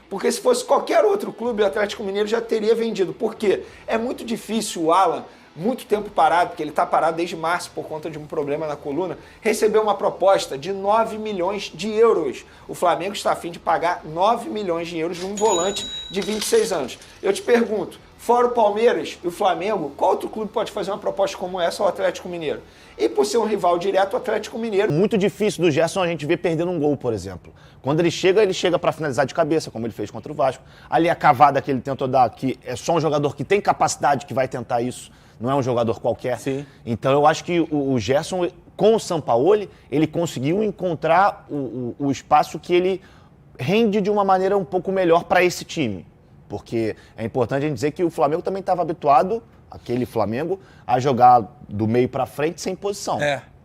Porque se fosse qualquer outro clube, o Atlético Mineiro já teria vendido. Por quê? É muito difícil o Alan, muito tempo parado, porque ele está parado desde março por conta de um problema na coluna, recebeu uma proposta de 9 milhões de euros. O Flamengo está a fim de pagar 9 milhões de euros de um volante de 26 anos. Eu te pergunto, fora o Palmeiras e o Flamengo, qual outro clube pode fazer uma proposta como essa ao Atlético Mineiro? E por ser um rival direto, o Atlético Mineiro... Muito difícil do Gerson a gente ver perdendo um gol, por exemplo. Quando ele chega para finalizar de cabeça, como ele fez contra o Vasco. Ali a cavada que ele tentou dar, que é só um jogador que tem capacidade que vai tentar isso. Não é um jogador qualquer. Sim. Então eu acho que o Gerson, com o Sampaoli, ele conseguiu encontrar o espaço que ele rende de uma maneira um pouco melhor para esse time. Porque é importante a gente dizer que o Flamengo também estava habituado, aquele Flamengo, a jogar do meio para frente sem posição.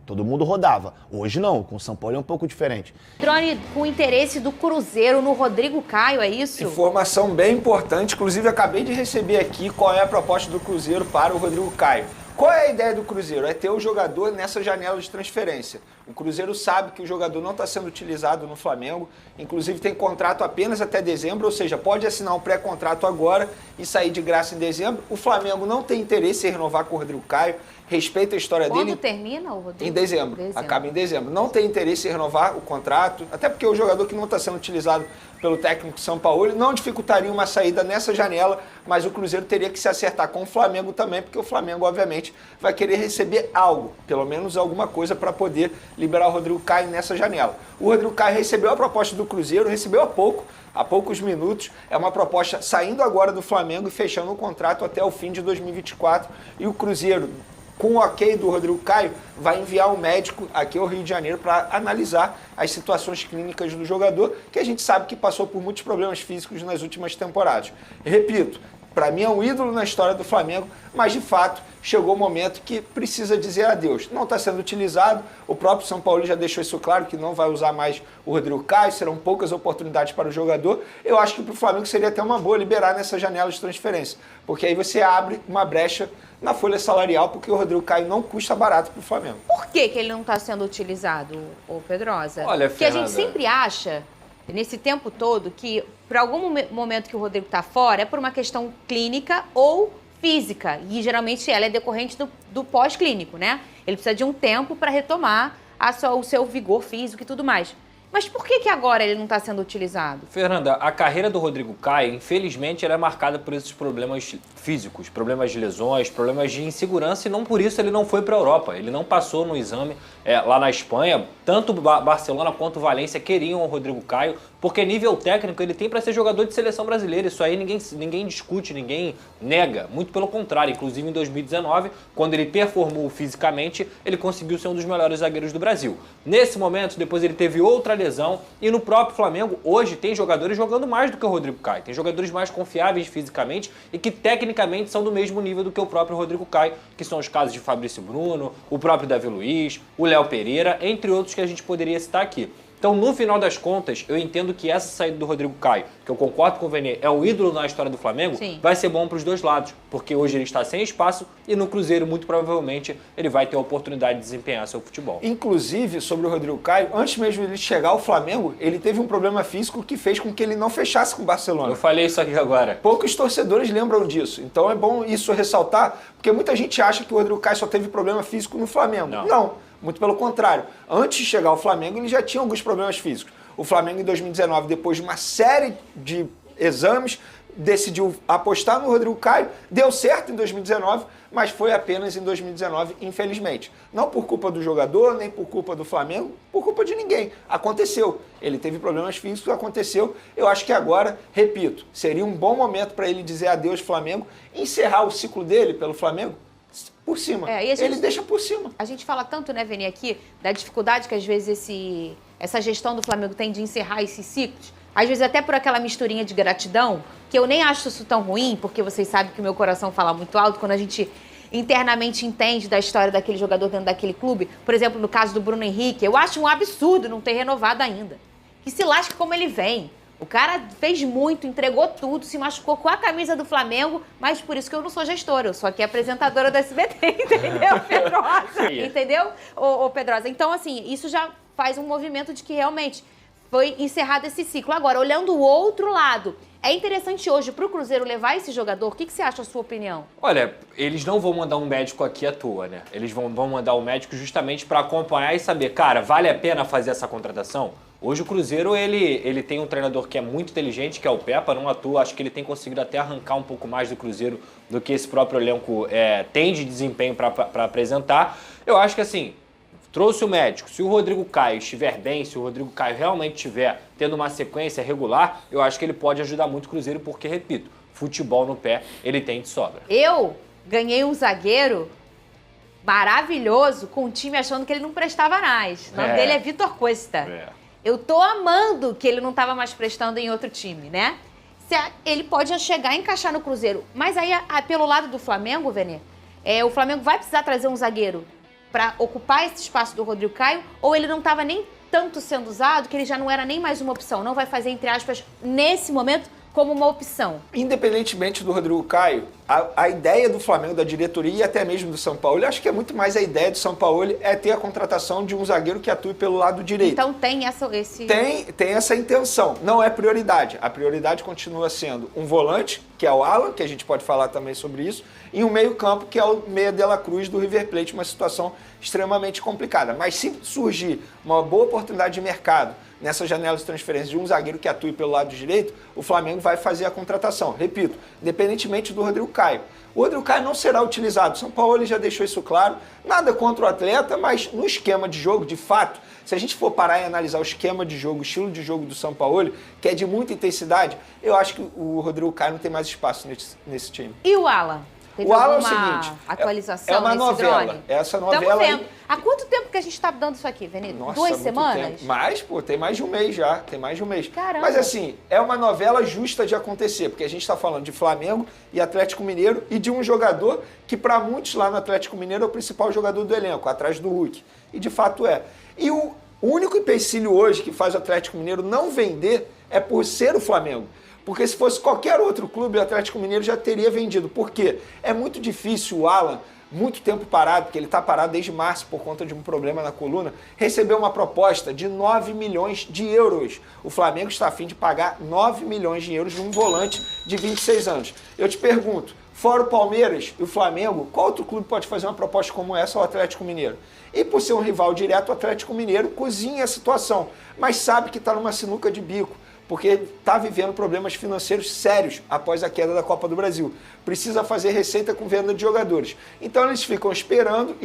Todo mundo rodava. Hoje não, com o Sampaoli é um pouco diferente. Drone, com o interesse do Cruzeiro no Rodrigo Caio, é isso? Informação bem importante, inclusive acabei de receber aqui qual é a proposta do Cruzeiro para o Rodrigo Caio. Qual é a ideia do Cruzeiro? É ter o jogador nessa janela de transferência. O Cruzeiro sabe que o jogador não está sendo utilizado no Flamengo, inclusive tem contrato apenas até dezembro, ou seja, pode assinar um pré-contrato agora e sair de graça em dezembro. O Flamengo não tem interesse em renovar com o Rodrigo Caio, respeita a história dele. Quando termina o Rodrigo? Em dezembro. Acaba em dezembro. Não tem interesse em renovar o contrato, até porque o jogador que não está sendo utilizado pelo técnico Sampaoli não dificultaria uma saída nessa janela, mas o Cruzeiro teria que se acertar com o Flamengo também, porque o Flamengo, obviamente, vai querer receber algo, pelo menos alguma coisa para poder liberar o Rodrigo Caio nessa janela. O Rodrigo Caio recebeu a proposta do Cruzeiro, recebeu há poucos minutos, é uma proposta saindo agora do Flamengo e fechando o contrato até o fim de 2024, e o Cruzeiro, com o ok do Rodrigo Caio, vai enviar um médico aqui ao Rio de Janeiro para analisar as situações clínicas do jogador, que a gente sabe que passou por muitos problemas físicos nas últimas temporadas. Repito, para mim é um ídolo na história do Flamengo, mas de fato chegou o momento que precisa dizer adeus. Não está sendo utilizado, o próprio São Paulo já deixou isso claro, que não vai usar mais o Rodrigo Caio, serão poucas oportunidades para o jogador. Eu acho que para o Flamengo seria até uma boa liberar nessa janela de transferência, porque aí você abre uma brecha na folha salarial, porque o Rodrigo Caio não custa barato para o Flamengo. Por que ele não está sendo utilizado, ô Pedrosa? Olha, porque a Fernanda, gente sempre acha, nesse tempo todo, que por algum momento que o Rodrigo está fora, é por uma questão clínica ou física. E geralmente ela é decorrente do pós-clínico, né? Ele precisa de um tempo para retomar o seu vigor físico e tudo mais. Mas por que agora ele não está sendo utilizado? Fernanda, a carreira do Rodrigo Caio, infelizmente, ela é marcada por esses problemas físicos, problemas de lesões, problemas de insegurança, e não por isso ele não foi para a Europa. Ele não passou no exame lá na Espanha. Tanto Barcelona quanto Valência queriam o Rodrigo Caio, porque nível técnico ele tem para ser jogador de seleção brasileira. Isso aí ninguém discute, ninguém nega. Muito pelo contrário. Inclusive em 2019, quando ele performou fisicamente, ele conseguiu ser um dos melhores zagueiros do Brasil. Nesse momento, depois ele teve outra lesão, e no próprio Flamengo, hoje tem jogadores jogando mais do que o Rodrigo Caio. Tem jogadores mais confiáveis fisicamente e que tecnicamente são do mesmo nível do que o próprio Rodrigo Caio, que são os casos de Fabrício Bruno, o próprio Davi Luiz, o Léo Pereira, entre outros que a gente poderia citar aqui. Então, no final das contas, eu entendo que essa saída do Rodrigo Caio, que eu concordo com o Vene, é um ídolo na história do Flamengo, Sim, vai ser bom para os dois lados, porque hoje ele está sem espaço e no Cruzeiro, muito provavelmente, ele vai ter a oportunidade de desempenhar seu futebol. Inclusive, sobre o Rodrigo Caio, antes mesmo de ele chegar ao Flamengo, ele teve um problema físico que fez com que ele não fechasse com o Barcelona. Eu falei isso aqui agora. Poucos torcedores lembram disso, então é bom isso ressaltar, porque muita gente acha que o Rodrigo Caio só teve problema físico no Flamengo. Não, muito pelo contrário. Antes de chegar ao Flamengo, ele já tinha alguns problemas físicos. O Flamengo, em 2019, depois de uma série de exames, decidiu apostar no Rodrigo Caio. Deu certo em 2019, mas foi apenas em 2019, infelizmente. Não por culpa do jogador, nem por culpa do Flamengo, por culpa de ninguém. Aconteceu. Ele teve problemas físicos, aconteceu. Eu acho que agora, repito, seria um bom momento para ele dizer adeus Flamengo, encerrar o ciclo dele pelo Flamengo por cima. Ele deixa por cima. A gente fala tanto, né, Veni, aqui, da dificuldade que às vezes essa gestão do Flamengo tem de encerrar esses ciclos. Às vezes até por aquela misturinha de gratidão, que eu nem acho isso tão ruim, porque vocês sabem que o meu coração fala muito alto quando a gente internamente entende da história daquele jogador dentro daquele clube. Por exemplo, no caso do Bruno Henrique, eu acho um absurdo não ter renovado ainda. Que se lasque como ele vem. O cara fez muito, entregou tudo, se machucou com a camisa do Flamengo, mas por isso que eu não sou gestora, eu sou aqui apresentadora do SBT, entendeu, Pedrosa? Entendeu, ô Pedrosa? Então, assim, isso já faz um movimento de que realmente foi encerrado esse ciclo. Agora, olhando o outro lado, é interessante hoje para o Cruzeiro levar esse jogador? O que você acha, a sua opinião? Olha, eles não vão mandar um médico aqui à toa, né? Eles vão mandar um médico justamente para acompanhar e saber, cara, vale a pena fazer essa contratação? Hoje o Cruzeiro, ele tem um treinador que é muito inteligente, que é o Pepa, não à toa, acho que ele tem conseguido até arrancar um pouco mais do Cruzeiro do que esse próprio elenco tem de desempenho para apresentar. Eu acho que assim, trouxe o médico, se o Rodrigo Caio estiver bem, se o Rodrigo Caio realmente estiver tendo uma sequência regular, eu acho que ele pode ajudar muito o Cruzeiro, porque, repito, futebol no pé ele tem de sobra. Eu ganhei um zagueiro maravilhoso com o time achando que ele não prestava mais. O nome dele é Vitor Cuesta. Eu tô amando que ele não estava mais prestando em outro time, né? Ele pode chegar e encaixar no Cruzeiro. Mas aí, pelo lado do Flamengo, Vene, o Flamengo vai precisar trazer um zagueiro para ocupar esse espaço do Rodrigo Caio, ou ele não estava nem tanto sendo usado, que ele já não era nem mais uma opção, não vai fazer, entre aspas, nesse momento, como uma opção? Independentemente do Rodrigo Caio, a ideia do Flamengo, da diretoria e até mesmo do São Paulo, eu acho que é muito mais a ideia do São Paulo é ter a contratação de um zagueiro que atue pelo lado direito. Então tem Tem essa intenção, não é prioridade. A prioridade continua sendo um volante, que é o Alan, que a gente pode falar também sobre isso, e um meio-campo, que é o Meia de la Cruz do River Plate, uma situação extremamente complicada. Mas se surgir uma boa oportunidade de mercado nessa janela de transferência de um zagueiro que atue pelo lado direito, o Flamengo vai fazer a contratação. Repito, independentemente do Rodrigo Caio. O Rodrigo Caio não será utilizado. O São Paulo já deixou isso claro. Nada contra o atleta, mas no esquema de jogo, de fato, se a gente for parar e analisar o esquema de jogo, o estilo de jogo do São Paulo, que é de muita intensidade, eu acho que o Rodrigo Caio não tem mais espaço nesse time. E o Alan? O Alan é o seguinte, atualização é uma novela. Drone? Essa novela Estamos vendo. aí... Há quanto tempo que a gente está dando isso aqui, Vene? Nossa, 2 muito semanas? tempo. Mais, tem mais de um mês já. Tem mais de um mês. Caramba. Mas assim, é uma novela justa de acontecer, porque a gente está falando de Flamengo e Atlético Mineiro e de um jogador que para muitos lá no Atlético Mineiro é o principal jogador do elenco, atrás do Hulk. E de fato é. E o único empecilho hoje que faz o Atlético Mineiro não vender é por ser o Flamengo. Porque se fosse qualquer outro clube, o Atlético Mineiro já teria vendido. Por quê? É muito difícil o Alan, muito tempo parado, porque ele está parado desde março por conta de um problema na coluna, receber uma proposta de 9 milhões de euros. O Flamengo está a fim de pagar 9 milhões de euros de um volante de 26 anos. Eu te pergunto, fora o Palmeiras e o Flamengo, qual outro clube pode fazer uma proposta como essa ao Atlético Mineiro? E por ser um rival direto, o Atlético Mineiro cozinha a situação, mas sabe que está numa sinuca de bico, porque está vivendo problemas financeiros sérios após a queda da Copa do Brasil. Precisa fazer receita com venda de jogadores. Então eles ficam esperando,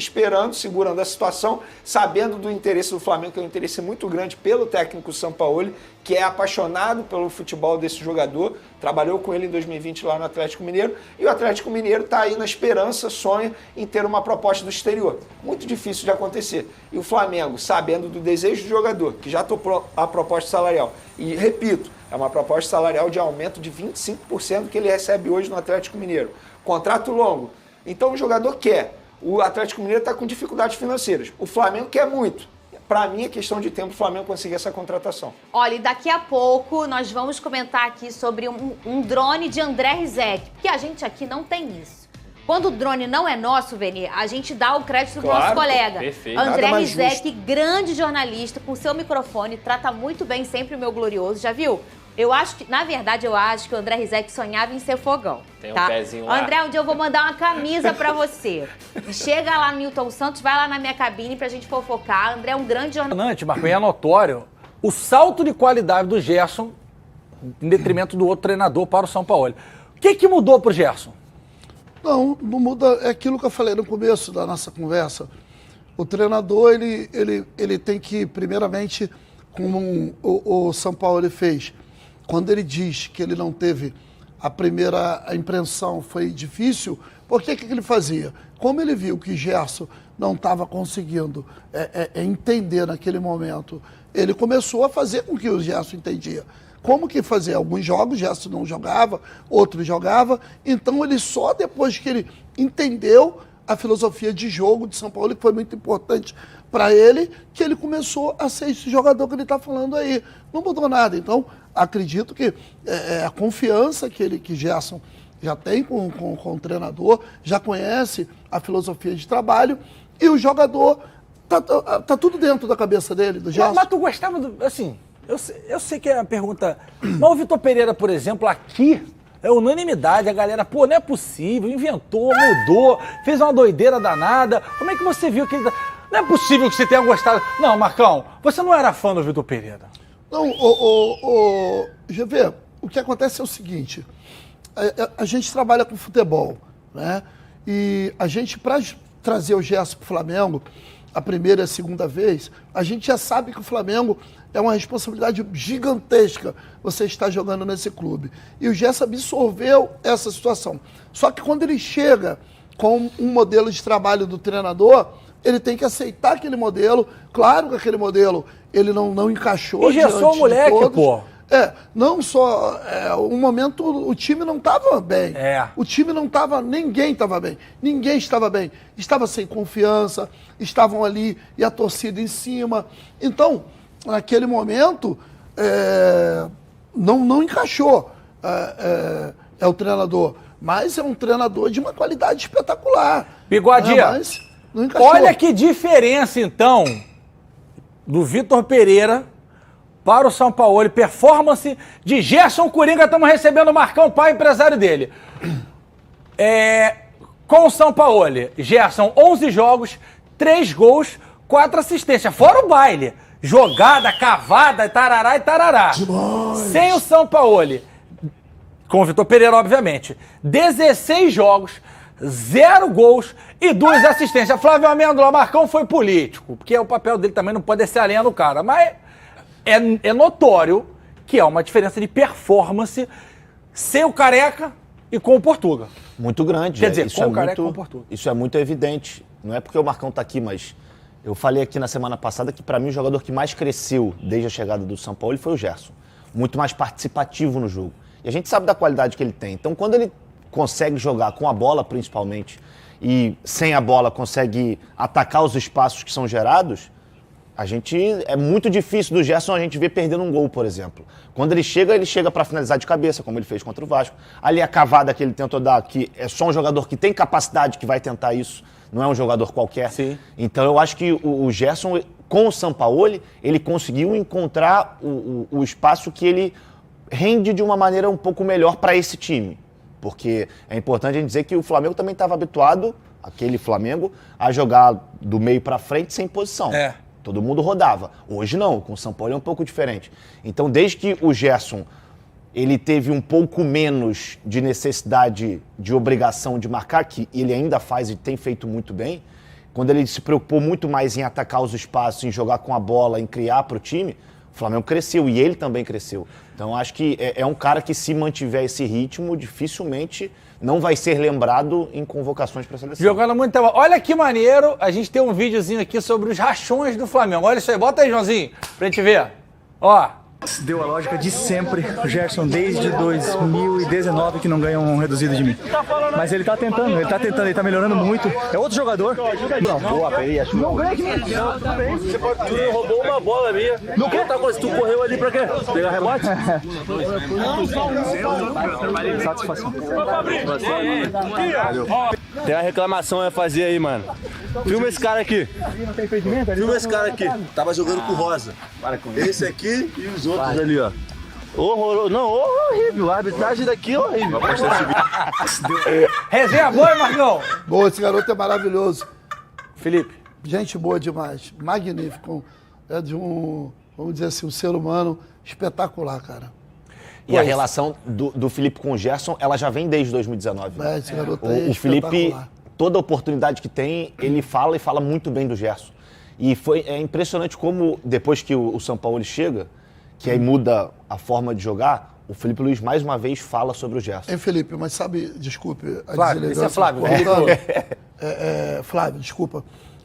segurando a situação, sabendo do interesse do Flamengo, que é um interesse muito grande pelo técnico Sampaoli, que é apaixonado pelo futebol desse jogador, trabalhou com ele em 2020 lá no Atlético Mineiro, e o Atlético Mineiro está aí na esperança, sonha em ter uma proposta do exterior. Muito difícil de acontecer. E o Flamengo, sabendo do desejo do jogador, que já topou a proposta salarial, e repito, é uma proposta salarial de aumento de 25% que ele recebe hoje no Atlético Mineiro. Contrato longo. Então o jogador quer. O Atlético Mineiro está com dificuldades financeiras. O Flamengo quer muito. Para mim é questão de tempo o Flamengo conseguir essa contratação. Olha, e daqui a pouco nós vamos comentar aqui sobre um drone de André Rizek, porque a gente aqui não tem isso. Quando o drone não é nosso, Veni, a gente dá o crédito do nosso colega. Perfeito. André Rizek, grande jornalista, com seu microfone, trata muito bem sempre o meu glorioso, já viu? Eu acho que, na verdade, que o André Rizek sonhava em ser fogão. Tem um tá? pezinho lá. André, um dia eu vou mandar uma camisa pra você. Chega lá no Newton Santos, vai lá na minha cabine pra gente fofocar. André é um grande jornalista. Marco, é notório o salto de qualidade do Gerson em detrimento do outro treinador para o São Paulo. O que mudou pro Gerson? Não muda, é aquilo que eu falei no começo da nossa conversa. O treinador, ele tem que, primeiramente, como o São Paulo fez, quando ele diz que ele não teve a impressão foi difícil, por que ele fazia? Como ele viu que Gerson não estava conseguindo entender naquele momento, ele começou a fazer com que o Gerson entendia. Como que fazer? Alguns jogos, Gerson não jogava, outros jogava. Então, ele só depois que ele entendeu a filosofia de jogo de São Paulo, que foi muito importante para ele, que ele começou a ser esse jogador que ele está falando aí. Não mudou nada. Então, acredito que a confiança que Gerson já tem com o treinador, já conhece a filosofia de trabalho, e o jogador tá tudo dentro da cabeça dele, do Gerson. Mas tu gostava, assim, Eu sei que é uma pergunta... Mas o Vitor Pereira, por exemplo, aqui é unanimidade. A galera, pô, não é possível, inventou, mudou, fez uma doideira danada. Como é que você viu que ele... Não é possível que você tenha gostado... Não, Marcão, você não era fã do Vitor Pereira. Não, GV, o que acontece é o seguinte, a gente trabalha com futebol, né? E a gente, para trazer o Gerson para o Flamengo, a primeira e a segunda vez, a gente já sabe que o Flamengo é uma responsabilidade gigantesca você estar jogando nesse clube. E o Gerson absorveu essa situação. Só que quando ele chega com um modelo de trabalho do treinador, ele tem que aceitar aquele modelo. Claro que aquele modelo ele não encaixou. Engessou o moleque, pô. Não só... um momento o time não estava bem. O time não estava... Ninguém estava bem. Ninguém estava bem. Estava sem confiança, estavam ali e a torcida em cima. Então, naquele momento, não encaixou o treinador. Mas é um treinador de uma qualidade espetacular. Bigodinha, mas não encaixou. Olha que diferença, então, do Vitor Pereira para o São Paulo. Performance de Gerson Coringa. Estamos recebendo o Marcão, pai empresário dele. Com o São Paulo, Gerson, 11 jogos, 3 gols, 4 assistências. Fora o baile. Jogada, cavada, tarará e tarará. Demais. Sem o São Paulo, com o Vitor Pereira, obviamente, 16 jogos, 0 gols e 2 assistências. Flávio Amêndola, Marcão foi político, porque o papel dele também não pode descer a lenha no cara, mas é notório que há uma diferença de performance sem o Careca e com o Portuga. Muito grande. Quer dizer, isso com o Careca e com o Portuga. Isso é muito evidente. Não é porque o Marcão tá aqui, mas eu falei aqui na semana passada que para mim o jogador que mais cresceu desde a chegada do São Paulo foi o Gerson. Muito mais participativo no jogo. E a gente sabe da qualidade que ele tem. Então, quando ele consegue jogar com a bola, principalmente, e sem a bola consegue atacar os espaços que são gerados, é muito difícil do Gerson a gente ver perdendo um gol, por exemplo. Quando ele chega para finalizar de cabeça, como ele fez contra o Vasco. Ali a cavada que ele tentou dar, que é só um jogador que tem capacidade que vai tentar isso, não é um jogador qualquer. Sim. Então eu acho que o Gerson, com o Sampaoli, ele conseguiu encontrar o espaço que ele rende de uma maneira um pouco melhor para esse time. Porque é importante a gente dizer que o Flamengo também estava habituado, aquele Flamengo, a jogar do meio para frente sem posição. Todo mundo rodava. Hoje não, com o São Paulo é um pouco diferente. Então, desde que o Gerson ele teve um pouco menos de necessidade, de obrigação de marcar, que ele ainda faz e tem feito muito bem, quando ele se preocupou muito mais em atacar os espaços, em jogar com a bola, em criar para o time, o Flamengo cresceu e ele também cresceu. Então, acho que é um cara que, se mantiver esse ritmo, dificilmente não vai ser lembrado em convocações para a seleção. Jogando muito tempo. Olha que maneiro, a gente tem um videozinho aqui sobre os rachões do Flamengo. Olha isso aí, bota aí, Joãozinho, pra gente ver. Ó. Deu a lógica de sempre, o Gerson desde 2019 que não ganha um reduzido de mim. Mas ele tá tentando, ele tá melhorando muito. É outro jogador. Não, boa, peraí, acho que não ganha aqui. Tu roubou uma bola minha. Não quer outra coisa, tu correu ali pra quê? Pegar rebote? Satisfação. Tem uma reclamação a fazer aí, mano. Filma esse cara aqui. Filma esse cara aqui. Tava jogando com o Rosa. Esse aqui e os outros ali, ó. Horroroso. Não, horrível. A arbitragem daqui é horrível. Resenha boa, hein, Marcão? Boa, esse garoto é maravilhoso. Felipe. Gente boa demais. Magnífico. É de vamos dizer assim, um ser humano espetacular, cara. E a relação do Felipe com o Gerson, ela já vem desde 2019. Esse garoto aí é o Felipe, espetacular. toda oportunidade que tem, ele fala e fala muito bem do Gerson. E é impressionante como, depois que o São Paulo chega, que aí muda a forma de jogar, o Felipe Luiz mais uma vez fala sobre o Gerson. Hein, Felipe, mas sabe, desculpe a Flávio, deselegância. esse é Flávio. Flávio, desculpa.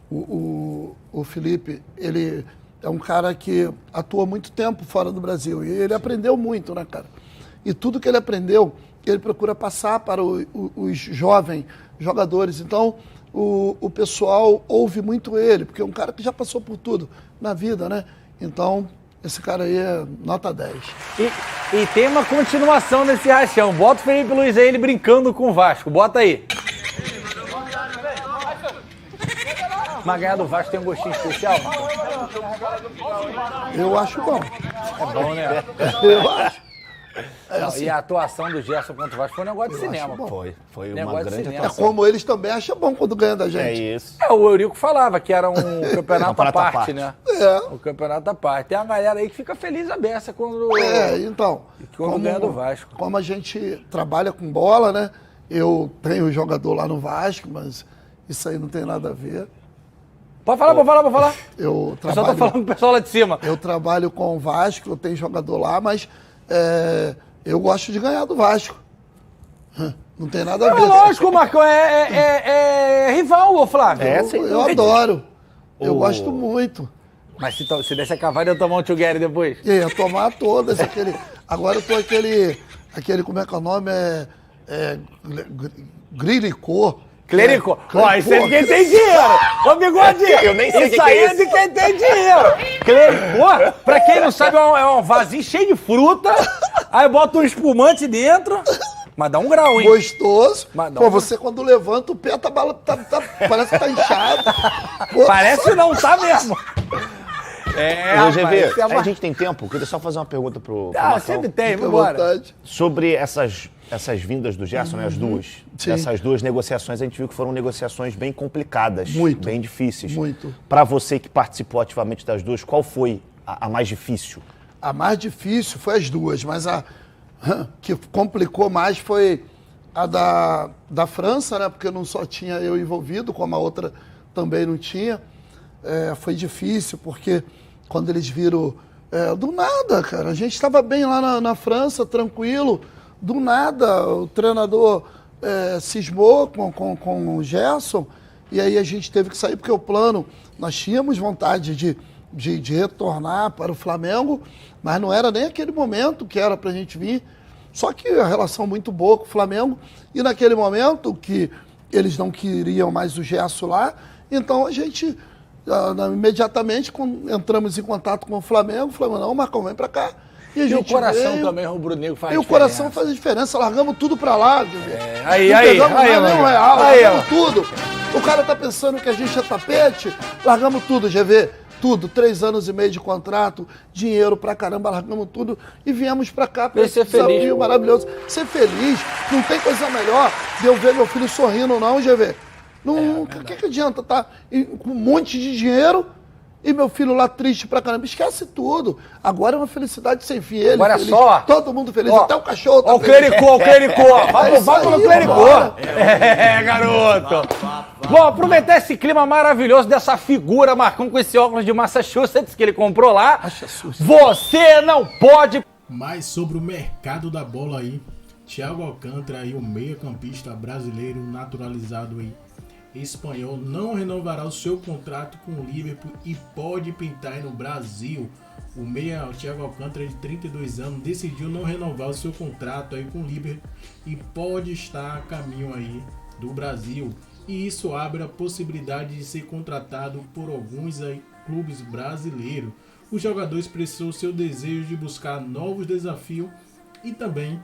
O Felipe, ele é um cara que atua muito tempo fora do Brasil e ele aprendeu muito, né, cara? E tudo que ele aprendeu, ele procura passar para os jovens jogadores. Então, o pessoal ouve muito ele, porque é um cara que já passou por tudo na vida, né? Então, esse cara aí é nota 10. E tem uma continuação nesse rachão. Bota o Felipe Luiz aí, ele brincando com o Vasco. Bota aí. Mas ganhar do Vasco tem um gostinho especial? Eu acho bom. bom, né? Eu acho. Não, e a atuação do Gerson contra o Vasco foi um negócio de Eu cinema. acho bom. Pô. Foi uma Negócio de grande cinema. É atuação. como eles também acham bom quando ganham da É gente. isso. O Eurico falava que era um campeonato à Campeonato à parte, parte. né? É. O campeonato à parte. Tem a galera aí que fica feliz a beça quando Então, ganha do Vasco. como a gente trabalha com bola, né? Eu tenho jogador lá no Vasco, mas isso aí não tem nada a ver. Pode falar. Eu Eu só tô falando com o pessoal lá de cima. Eu trabalho com o Vasco, eu tenho jogador lá, mas eu gosto de ganhar do Vasco. Não tem nada a ver. É lógico, Marcão, é rival, ô Flávio. Eu adoro. Eu gosto muito. Mas se desse a cavada, eu ia tomar um Tchugueri depois. E ia tomar todas. Agora eu tô aquele, como é que é o nome? Grilicô. Clericô. Ó, isso é de quem tem dinheiro. Ô, Bigode. Eu nem sei o que isso que aí é é de quem tem dinheiro. Clericô, pra quem não sabe, é um vasinho cheio de fruta. Aí bota um espumante dentro. Mas dá um grau, hein? Gostoso. Mas Pô, você quando levanta o pé, parece que tá inchado. Pô, Parece não, tá mesmo. Ô, GV, isso é uma- a gente tem tempo? Queria só fazer uma pergunta pro Ah, Marcão. sempre tem, fica à vambora. vontade. Sobre essas vindas do Gerson, né, as duas. Sim. Essas duas negociações, a gente viu que foram negociações bem complicadas. Muito. Bem difíceis. Muito. Pra você que participou ativamente das duas, qual foi a mais difícil? A mais difícil foi as duas, mas a que complicou mais foi a da França, né? Porque não só tinha eu envolvido, como a outra também não tinha. Foi difícil, porque quando eles viram... do nada, cara. A gente estava bem lá na França, tranquilo. Do nada, o treinador cismou com o Gerson. E aí a gente teve que sair, porque o plano... Nós tínhamos vontade de retornar para o Flamengo, mas não era nem aquele momento que era para a gente vir. Só que a relação muito boa com o Flamengo. E naquele momento que eles não queriam mais o Gerson lá, então a gente... imediatamente entramos em contato com o Flamengo não, Marcão, vem pra cá. E, a E o gente coração veio, também, rubro-negro, faz E o diferença. coração faz a diferença, largamos tudo pra lá. Aí, não aí, pegamos aí, nem um mano. real, Aí, largamos ó. tudo. O cara tá pensando que a gente é tapete, largamos tudo, GV. Tudo, 3 anos e meio de contrato, dinheiro pra caramba, largamos tudo e viemos pra cá pra Vem esse ser feliz, desafio pô. maravilhoso. Ser feliz, não tem coisa melhor de eu ver meu filho sorrindo não, GV. O que adianta, tá? Com um monte de dinheiro e meu filho lá triste pra caramba. Esquece tudo. Agora é uma felicidade sem fim. Ele Agora é feliz, só. todo mundo feliz, Ó, até o cachorro tá Ó, o feliz. Clericô. isso Vamos no aí, Clericô. vambora. Garoto. Bom, aproveitar esse clima maravilhoso dessa figura, Marcão, com esse óculos de Massachusetts que ele comprou lá. Você não pode... Mais sobre o mercado da bola aí. Thiago Alcântara aí, o meio-campista brasileiro naturalizado aí, espanhol, não renovará o seu contrato com o Liverpool e pode pintar aí no Brasil. O meia, o Thiago Alcântara, de 32 anos, decidiu não renovar o seu contrato aí com o Liverpool e pode estar a caminho aí do Brasil. E isso abre a possibilidade de ser contratado por alguns aí, clubes brasileiros. O jogador expressou seu desejo de buscar novos desafios e também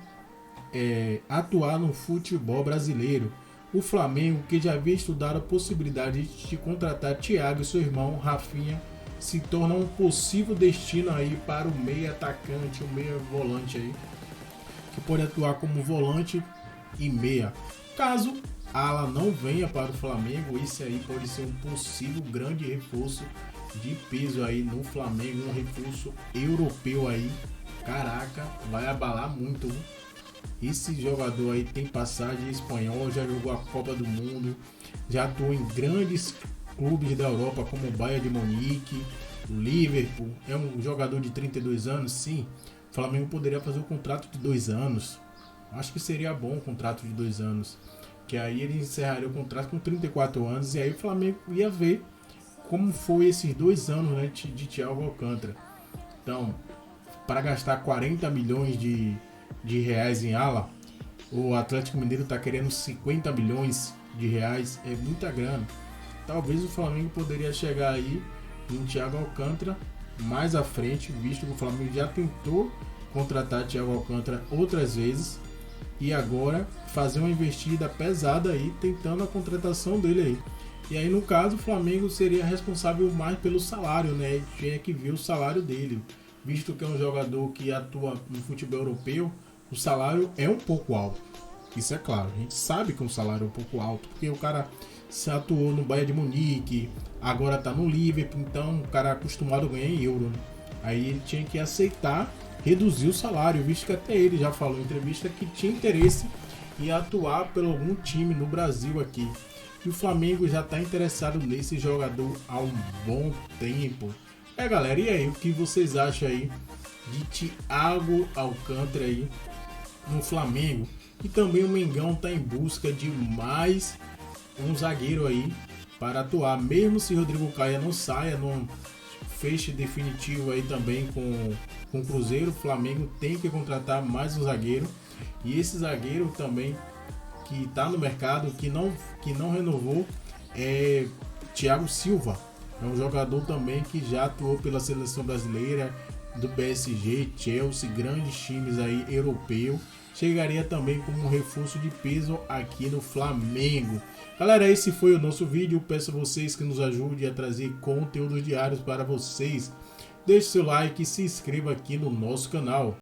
atuar no futebol brasileiro. O Flamengo, que já havia estudado a possibilidade de contratar Thiago e seu irmão Rafinha, se torna um possível destino aí para o meia atacante, o meia volante aí, que pode atuar como volante e meia. Caso Alan não venha para o Flamengo, esse aí pode ser um possível grande reforço de peso aí no Flamengo, um reforço europeu aí. Caraca, vai abalar muito. Esse jogador aí tem passagem espanhola, já jogou a Copa do Mundo, já atuou em grandes clubes da Europa como o Bayern de Munique, o Liverpool. É um jogador de 32 anos, sim. O Flamengo poderia fazer um contrato de 2 anos. Acho que seria bom um contrato de 2 anos. Que aí ele encerraria o contrato com 34 anos e aí o Flamengo ia ver como foi esses 2 anos, né, de Thiago Alcântara. Então, para gastar 40 milhões de reais em ala, o Atlético Mineiro está querendo 50 milhões de reais, é muita grana. Talvez o Flamengo poderia chegar aí em Thiago Alcântara mais à frente, visto que o Flamengo já tentou contratar Thiago Alcântara outras vezes e agora fazer uma investida pesada aí, tentando a contratação dele aí. E aí, no caso, o Flamengo seria responsável mais pelo salário, né? Tinha que ver o salário dele. visto que é um jogador que atua no futebol europeu, o salário é um pouco alto. Isso é claro, a gente sabe que o salário é um pouco alto, porque o cara se atuou no Bayern de Munique, agora tá no Liverpool, então o cara é acostumado a ganhar em euro, né? Aí ele tinha que aceitar reduzir o salário, visto que até ele já falou em entrevista que tinha interesse em atuar por algum time no Brasil aqui. E o Flamengo já está interessado nesse jogador há um bom tempo. Galera, e aí, o que vocês acham aí de Thiago Alcântara aí no Flamengo? E também o Mengão está em busca de mais um zagueiro aí para atuar, mesmo se Rodrigo Caio não saia num feche definitivo aí também com o Cruzeiro, o Flamengo tem que contratar mais um zagueiro. E esse zagueiro também que está no mercado, que não renovou, é Thiago Silva. É um jogador também que já atuou pela seleção brasileira, do PSG, Chelsea, grandes times aí europeu. Chegaria também como um reforço de peso aqui no Flamengo. Galera, esse foi o nosso vídeo. Peço a vocês que nos ajudem a trazer conteúdos diários para vocês. Deixe seu like e se inscreva aqui no nosso canal.